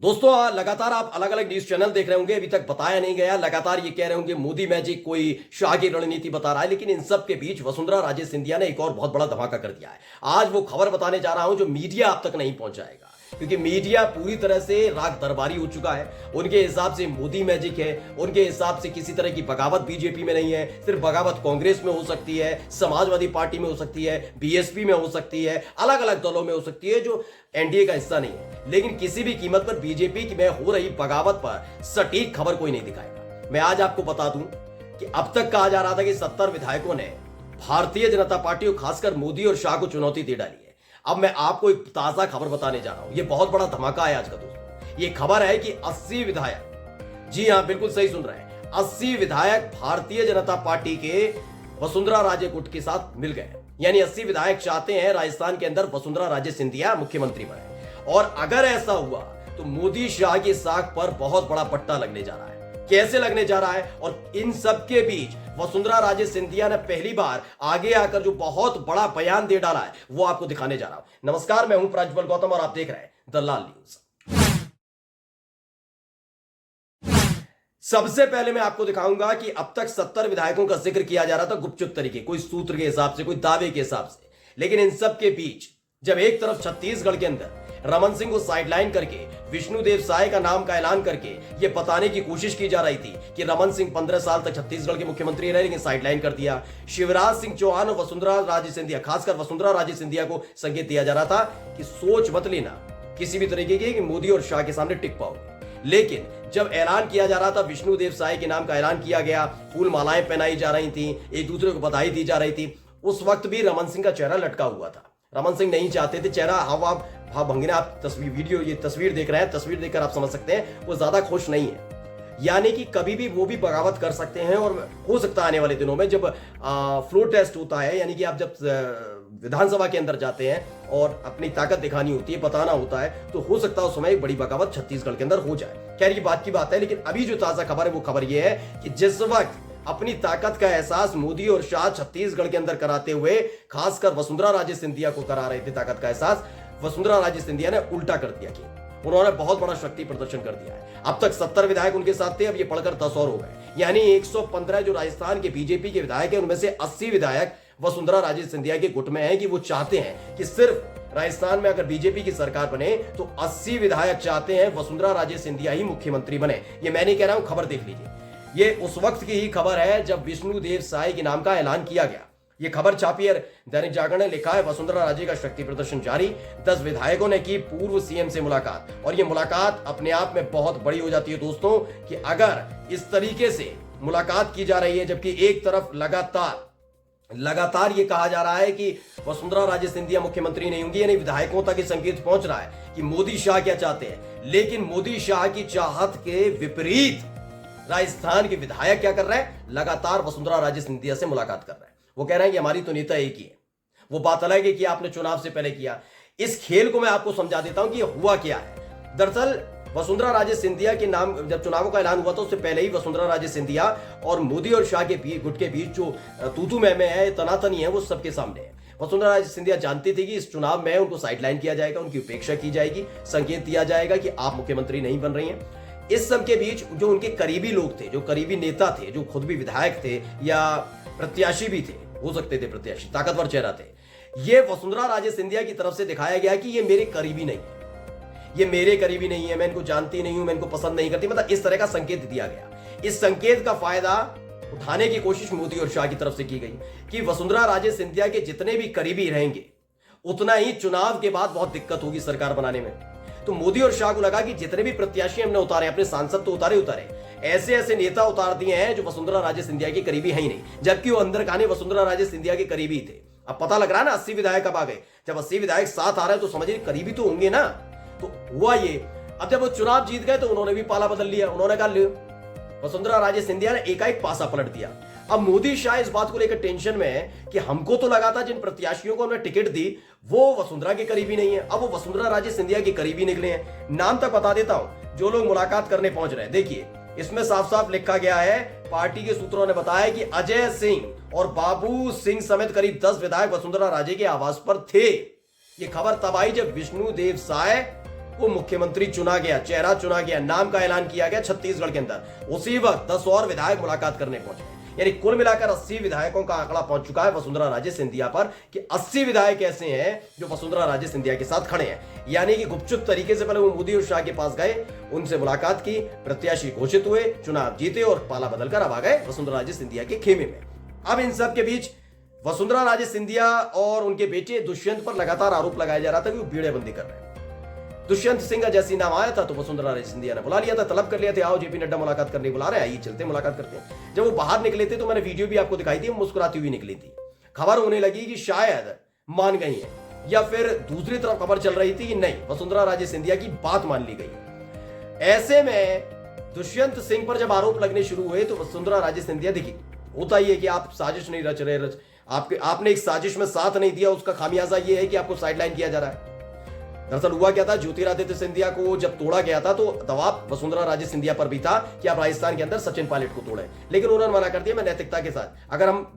दोस्तों लगातार आप अलग अलग न्यूज चैनल देख रहे होंगे, अभी तक बताया नहीं गया। लगातार ये कह रहे होंगे मोदी मैजिक, कोई शाह की रणनीति बता रहा है, लेकिन इन सब के बीच वसुंधरा राजे सिंधिया ने एक और बहुत बड़ा धमाका कर दिया है। आज वो खबर बताने जा रहा हूं जो मीडिया अब तक नहीं पहुंचाएगा, क्योंकि मीडिया पूरी तरह से राग दरबारी हो चुका है। उनके हिसाब से मोदी मैजिक है, उनके हिसाब से किसी तरह की बगावत बीजेपी में नहीं है, सिर्फ बगावत कांग्रेस में हो सकती है, समाजवादी पार्टी में हो सकती है, बीएसपी में हो सकती है, अलग अलग दलों में हो सकती है जो एनडीए का हिस्सा नहीं है। लेकिन किसी भी कीमत पर बीजेपी में हो रही बगावत पर सटीक खबर कोई नहीं दिखाएगा। मैं आज आपको बता दूं कि अब तक कहा जा रहा था कि 70 विधायकों ने भारतीय जनता पार्टी और खासकर मोदी और शाह को चुनौती दे डाली है। अब मैं आपको एक ताजा खबर बताने जा रहा हूं। यह बहुत बड़ा धमाका है आज का दोस्तों। ये खबर है कि 80 विधायक, जी हां बिल्कुल सही सुन रहे हैं, 80 विधायक भारतीय जनता पार्टी के वसुंधरा राजे गुट के साथ मिल गए। यानी 80 विधायक चाहते हैं राजस्थान के अंदर वसुंधरा राजे सिंधिया मुख्यमंत्री बने। और अगर ऐसा हुआ तो मोदी शाह की साख पर बहुत बड़ा पट्टा लगने जा रहा है। कैसे लगने जा रहा है और इन सब के बीच वसुंधरा राजे सिंधिया ने पहली बार आगे आकर जो बहुत बड़ा बयान दे डाला है वो आपको दिखाने जा रहा हूं। नमस्कार, मैं हूं प्रज्वल गौतम और आप देख रहे हैं द लाल न्यूज। सबसे पहले मैं आपको दिखाऊंगा कि अब तक 70 विधायकों का जिक्र किया जा रहा था गुपचुप तरीके, कोई सूत्र के हिसाब से, कोई दावे के हिसाब से। लेकिन इन सब के बीच जब एक तरफ छत्तीसगढ़ के अंदर रमन सिंह को साइडलाइन करके विष्णुदेव साय का नाम का ऐलान करके यह बताने की कोशिश की जा रही थी कि रमन सिंह 15 साल तक छत्तीसगढ़ के मुख्यमंत्री रहे, लेकिन साइडलाइन कर दिया। शिवराज सिंह चौहान और वसुंधरा राजे सिंधिया, खासकर वसुंधरा राजे सिंधिया को संकेत दिया जा रहा था कि सोच मत लेना किसी भी तरीके की कि मोदी और शाह के सामने टिक पाओगे। लेकिन जब ऐलान किया जा रहा था, विष्णुदेव साय के नाम का ऐलान किया गया, फूल मालाएं पहनाई जा रही थी, एक दूसरे को बधाई दी जा रही थी, उस वक्त भी रमन सिंह का चेहरा लटका हुआ था। रमन सिंह नहीं चाहते थे चेहरा हाव भंगीना। आप ये तस्वीर देख रहे हैं, तस्वीर देखकर आप समझ सकते हैं वो ज्यादा खुश नहीं है। यानी कि कभी भी वो भी बगावत कर सकते हैं और हो सकता है आने वाले दिनों में जब फ्लोर टेस्ट होता है, यानी कि आप जब विधानसभा के अंदर जाते हैं और अपनी ताकत दिखानी होती है, बताना होता है, तो हो सकता है उस समय एक बड़ी बगावत छत्तीसगढ़ के अंदर हो जाए। खैर ये बात की बात है, लेकिन अभी जो ताजा खबर है वो खबर ये है कि जिस वक्त अपनी ताकत का एहसास मोदी और शाह छत्तीसगढ़ के अंदर कराते हुए खासकर वसुंधरा राजे सिंधिया को करा रहे थे ताकत का एहसास, वसुंधरा राजे सिंधिया ने उल्टा कर दिया कि उन्होंने बहुत बड़ा शक्ति प्रदर्शन कर दिया है। अब तक 70 विधायक उनके साथ थे, अब ये बढ़कर 10 और हो गए। यानी 115 जो राजस्थान के बीजेपी के विधायक हैं उनमें से 80 विधायक वसुंधरा राजे सिंधिया के गुट में हैं कि वो चाहते हैं कि सिर्फ राजस्थान में अगर बीजेपी की सरकार बने तो 80 विधायक चाहते हैं वसुंधरा राजे सिंधिया ही मुख्यमंत्री बने। ये मैं नहीं कह रहा हूं, खबर देख लीजिए। ये उस वक्त की ही खबर है जब विष्णुदेव साय के नाम का ऐलान किया गया। ये खबर छापी है दैनिक जागरण ने, लिखा है वसुंधरा राजे का शक्ति प्रदर्शन जारी, 10 विधायकों ने की पूर्व सीएम से मुलाकात। और ये मुलाकात अपने आप में बहुत बड़ी हो जाती है दोस्तों कि अगर इस तरीके से मुलाकात की जा रही है, जबकि एक तरफ लगातार ये कहा जा रहा है कि वसुंधरा राजे सिंधिया मुख्यमंत्री नहीं होंगी, यानी विधायकों तक ये संकेत पहुंच रहा है कि मोदी शाह क्या चाहते हैं। लेकिन मोदी शाह की चाहत के विपरीत राजस्थान के विधायक क्या कर रहे हैं, लगातार वसुंधरा राजे सिंधिया से मुलाकात कर रहे हैं। वो कह रहे हैं कि हमारी तो नेता एक ही है। वो बात अलग है कि आपने चुनाव से पहले किया। इस खेल को मैं आपको समझा देता हूं कि ये हुआ क्या है। दरअसल वसुंधरा राजे सिंधिया के नाम जब चुनावों का ऐलान हुआ था उससे पहले ही वसुंधरा राजे सिंधिया और मोदी और शाह के गुट के बीच जो तूतू में है, तनातनी है, वो सबके सामने है। वसुंधरा राजे सिंधिया जानती थी कि इस चुनाव में उनको साइडलाइन किया जाएगा, उनकी उपेक्षा की जाएगी, संकेत दिया जाएगा कि आप मुख्यमंत्री नहीं बन रही हैं। इस सब के बीच जो उनके करीबी लोग थे, जो करीबी नेता थे, जो खुद भी विधायक थे या प्रत्याशी भी थे, हो सकते थे प्रत्याशी, ताकतवर चेहरा थे, ये वसुंधरा राजे सिंधिया की तरफ से दिखाया गया कि ये मेरे करीबी नहीं है, ये मेरे करीबी नहीं है, मैं इनको जानती नहीं हूं, मैं इनको पसंद नहीं करती, मतलब इस तरह का संकेत दिया गया। इस संकेत का फायदा उठाने की कोशिश मोदी और शाह की तरफ से की गई कि वसुंधरा राजे सिंधिया के जितने भी करीबी रहेंगे उतना ही चुनाव के बाद बहुत दिक्कत होगी सरकार बनाने में। तो मोदी और शाह को लगा कि जितने भी प्रत्याशी हमने उतारे, अपने सांसद तो उतारे, ऐसे ऐसे नेता उतार दिए हैं जो वसुंधरा राजे सिंधिया के करीबी है ही नहीं, जबकि वो अंदर काने वसुंधरा राजे सिंधिया के करीबी थे। अब पता लग रहा है ना 80 विधायक कब आ गए। जब 80 विधायक साथ आ रहे हैं तो समझिए करीबी तो होंगे ना। तो हुआ ये, अब जब वो चुनाव जीत गए तो उन्होंने भी पाला बदल लिया। उन्होंने कहा वसुंधरा राजे सिंधिया ने एकाएक पासा पलट दिया। अब मोदी शाह इस बात को लेकर टेंशन में है कि हमको तो लगा था जिन प्रत्याशियों को हमने टिकट दी वो वसुंधरा के करीबी नहीं है, अब वो वसुंधरा राजे सिंधिया के करीबी निकले हैं। नाम तक बता देता हूं जो लोग मुलाकात करने पहुंच रहे हैं। देखिए इसमें साफ साफ लिखा गया है, पार्टी के सूत्रों ने बताया कि अजय सिंह और बाबू सिंह समेत करीब 10 विधायक वसुंधरा राजे के आवास पर थे। ये खबर तब आई जब विष्णुदेव साय वो मुख्यमंत्री चुना गया, चेहरा चुना गया, नाम का ऐलान किया गया छत्तीसगढ़ के अंदर, उसी वक्त 10 और विधायक मुलाकात करने पहुंचे। यानी कुल मिलाकर 80 विधायकों का आंकड़ा पहुंच चुका है वसुंधरा राजे सिंधिया पर कि 80 विधायक ऐसे हैं जो वसुंधरा राजे सिंधिया के साथ खड़े हैं। यानी कि गुपचुप तरीके से पहले वो मोदी और शाह के पास गए, उनसे मुलाकात की, प्रत्याशी घोषित हुए, चुनाव जीते और पाला बदलकर अब आ गए वसुंधरा राजे सिंधिया के खेमे में। अब इन सब के बीच वसुंधरा राजे सिंधिया और उनके बेटे दुष्यंत पर लगातार आरोप लगाया जा रहा था कि वो बीड़ेबंदी कर रहे हैं। दुष्यंत सिंह का जैसी नाम आया था तो वसुंधरा राजे सिंधिया ने बुला लिया था, तलब कर लिया था, आओ जेपी नड्डा मुलाकात करने बुला रहे हैं, आइए चलते मुलाकात करते हैं। जब वो बाहर निकले थे तो मैंने वीडियो भी आपको दिखाई थी, मुस्कुराती हुई निकली थी। खबर होने लगी कि शायद मान गई है, या फिर दूसरी तरफ खबर चल रही थी कि नहीं, वसुंधरा राजे सिंधिया की बात मान ली गई। ऐसे में दुष्यंत सिंह पर जब आरोप लगने शुरू हुए तो वसुंधरा राजे सिंधिया, देखिए होता ही है कि आप साजिश नहीं रच रहे, आपने एक साजिश में साथ नहीं दिया, उसका खामियाजा ये है कि आपको साइडलाइन किया जा रहा है। दरअसल हुआ क्या था, ज्योतिरादित्य सिंधिया को जब तोड़ा गया था तो दबाव वसुंधरा राजे सिंधिया पर भी था कि आप राजस्थान के अंदर सचिन पायलट को तोड़े, लेकिन उन्होंने मना कर दिया, मैं नैतिकता के साथ, अगर हम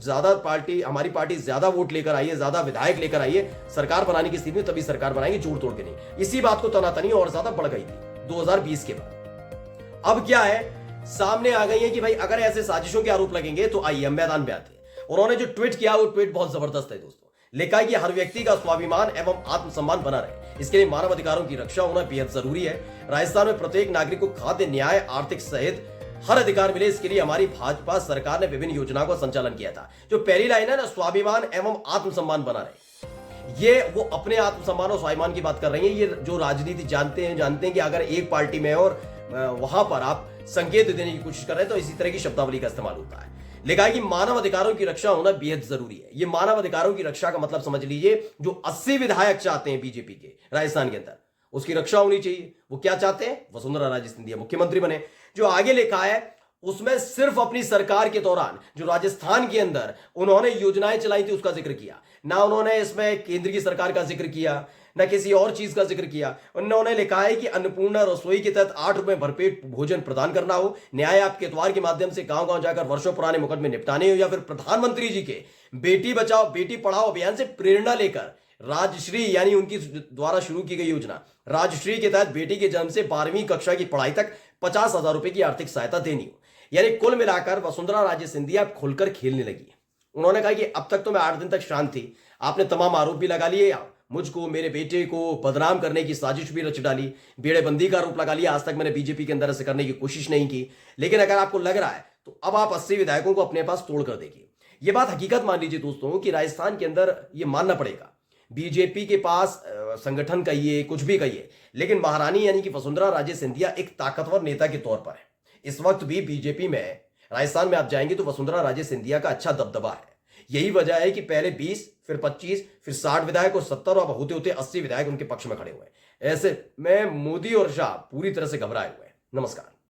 हमारी पार्टी ज्यादा वोट लेकर आई है, ज्यादा विधायक लेकर आई है, सरकार बनाने की स्थिति में तभी सरकार बनाएंगे, जोड़ तोड़ के नहीं। इसी बात को तनातनी और ज्यादा बढ़ गई थी 2020 के बाद। अब क्या है, सामने आ गई है कि भाई अगर ऐसे साजिशों के आरोप लगेंगे तो आइए हम मैदान में आते हैं। उन्होंने जो ट्वीट किया वो ट्वीट बहुत जबरदस्त है दोस्तों। लिखा है कि हर व्यक्ति का स्वाभिमान एवं आत्मसम्मान बना रहे, इसके लिए मानव अधिकारों की रक्षा होना बेहद जरूरी है। राजस्थान में प्रत्येक नागरिक को खाद्य, न्याय, आर्थिक सहित हर अधिकार मिले, इसके लिए हमारी भाजपा सरकार ने विभिन्न योजनाओं का संचालन किया था। जो पहली लाइन है ना, स्वाभिमान एवं आत्मसम्मान बना रहे, ये वो अपने आत्मसम्मान और स्वाभिमान की बात कर रही है। ये जो राजनीति जानते हैं कि अगर एक पार्टी में और वहां पर आप संकेत देने की कोशिश कर रहे हैं तो इसी तरह की शब्दावली का इस्तेमाल होता है। लिखा है कि मानव अधिकारों की रक्षा होना बेहद जरूरी है। ये मानव अधिकारों की रक्षा का मतलब समझ लीजिए, जो 80 विधायक चाहते हैं बीजेपी के राजस्थान के अंदर, उसकी रक्षा होनी चाहिए। वो क्या चाहते हैं, वसुंधरा राजे सिंधिया मुख्यमंत्री बने। जो आगे लिखा है उसमें सिर्फ अपनी सरकार के दौरान जो राजस्थान के अंदर उन्होंने योजनाएं चलाई थी उसका जिक्र किया, ना उन्होंने इसमें केंद्र की सरकार का जिक्र किया, न किसी और चीज का जिक्र किया। उन्होंने लिखा है कि अन्नपूर्णा रसोई के तहत 8 रुपए भरपेट भोजन प्रदान करना हो, न्याय आपके द्वार के माध्यम से गांव गांव जाकर वर्षों पुराने मुकदमे निपटाने हो, या फिर प्रधानमंत्री जी के बेटी बचाओ बेटी पढ़ाओ अभियान से प्रेरणा लेकर राजश्री यानी उनकी द्वारा शुरू की गई योजना राजश्री के तहत बेटी के जन्म से 12वीं कक्षा की पढ़ाई तक 50,000 रुपए की आर्थिक सहायता देनी हो। यानी कुल मिलाकर वसुंधरा राजे सिंधिया खुलकर खेलने लगी है। उन्होंने कहा कि अब तक तो मैं 8 दिन तक शांत थी, आपने तमाम आरोप भी लगा लिए, मुझको मेरे बेटे को बदनाम करने की साजिश भी रच डाली, बेड़ेबंदी का आरोप लगा लिया। आज तक मैंने बीजेपी के अंदर ऐसे करने की कोशिश नहीं की, लेकिन अगर आपको लग रहा है तो अब आप 80 विधायकों को अपने पास तोड़ कर देखिए। यह बात हकीकत मान लीजिए दोस्तों कि राजस्थान के अंदर यह मानना पड़ेगा, बीजेपी के पास संगठन कहिए कुछ भी कहिए, लेकिन महारानी यानी कि वसुंधरा राजे सिंधिया एक ताकतवर नेता के तौर पर है। इस वक्त भी बीजेपी में राजस्थान में आप जाएंगे तो वसुंधरा राजे सिंधिया का अच्छा दबदबा है। यही वजह है कि पहले 20, फिर 25, फिर 60 विधायक और 70 और होते होते 80 विधायक उनके पक्ष में खड़े हुए। ऐसे में मोदी और शाह पूरी तरह से घबराए हुए हैं। नमस्कार।